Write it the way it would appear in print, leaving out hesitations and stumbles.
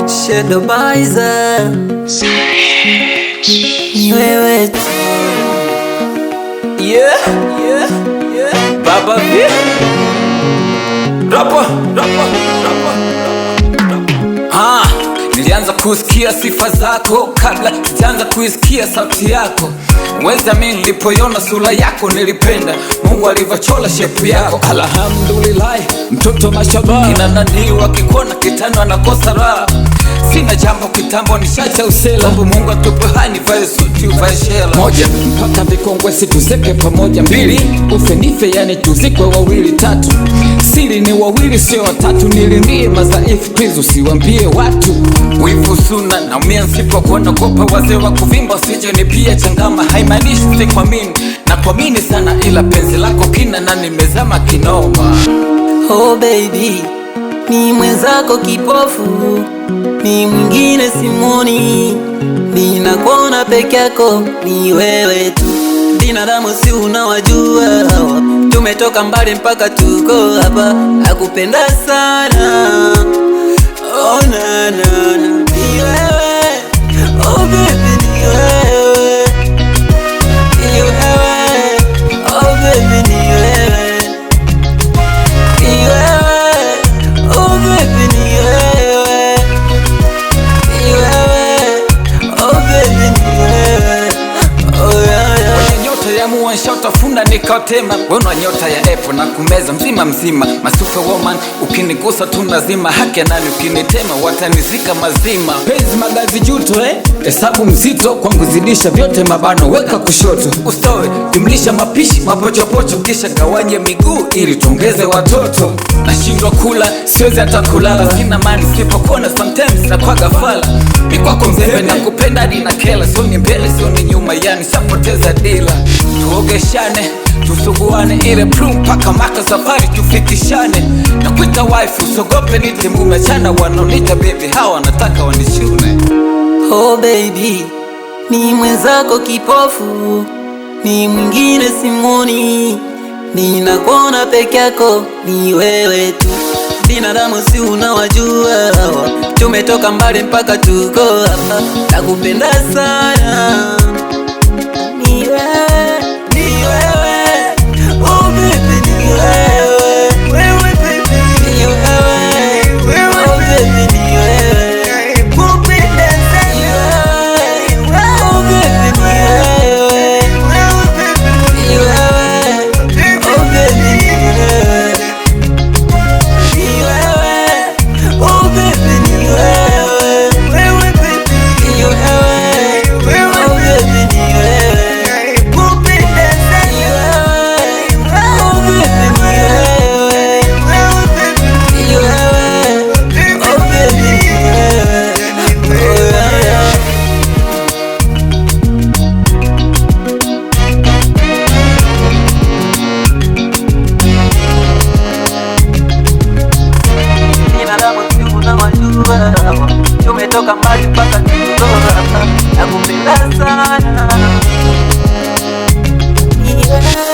Shadow Baiza ni wewe tu. Baba V Rapa nilianza kusikia sifa zako kabla sijaanza kuisikia sauti yako. Weza mimi nilipoiona sura yako nilipenda Mungu alivyochora shepu yako. Alhamdulillah mtoto mashallah, kina nani wakikuona kitano anakosa raha. Sina jambo kitambo nishacha usela, Mungu atupe hai nivae suti uvae shela. Moja mpaka vikongwe situzeke pamoja. Mbili ufe nife yani tuzikwe wawili. Tatu siri ni wawili sio watatu. Nilindie madhaifu please usiwambie watu. Wivu suna na umia nsipo kuona kopa wazee wa kuvimba usije ni pia changama. Haimaanishi sikuamini na kuamini sana, ila penzi lako kina na nimezama kinoma. Oh baby ni mwenzako kipofu, ni mwingine simoni, ninakuona peke yako ni wewe tu. Binadamu si unawajua, tumetoka mbali mpaka tuko hapa. Nakupenda sana, oh na na na, ni wewe, oh baby ni wewe, ni wewe, oh baby ni wewe, ni wewe, oh baby ni wewe, ni wewe, oh baby ni wewe, oh yeah yeah. Kwenye nyota ya mua nishautafuna nikatema. Wewe nyota ya apple na kumeza mzima mzima. Ma superwoman ukinigusa tu nazima. Haki ya nani ukinitema watanizika mazima. Penzi magazi juto hesabu mzito kwangu zidisha vyote mabano weka kushoto. Ustoe jumlisha mapishi mapochopocho kisha gawanye miguu ili tuongeze watoto. Nashindwa kula siwezi hata kulala, sina mani sipokuona sometimes na kwa gafala. Mikwako mzembe na kupenda hadi na kela. Sio ni mbele sio ni nyuma yani sapoteza dila. Tuogeshane tusuguane ile plum paka maka safari tufikishane. Na kuita wife usogope nite mume chana wanaonita baby hawa nataka wanishune. Oh baby ni mwenzako kipofu, ni mwingine simoni, ninakuona peke yako ni wewe tu. Binadamu si unawajua, tumetoka mbali mpaka tuko hapa. Nakupenda sana, ni wewe, ni wewe, oh baby ni wewe, wewe baby ni wewe, oh baby ni wewe, kupenda sana oh baby ni wewe, ni wewe, oh baby ni wewe, ni wewe, oh baby ni wewe, wewe baby ni wewe, oh baby ni wewe, kupenda sana oh baby ni wewe, ni wewe, oh baby ni wewe, oh yeah yeah. Binadamu si unawajua, tumetoka mbali mpaka tuko hapa. Nakupenda sana, ni wewe.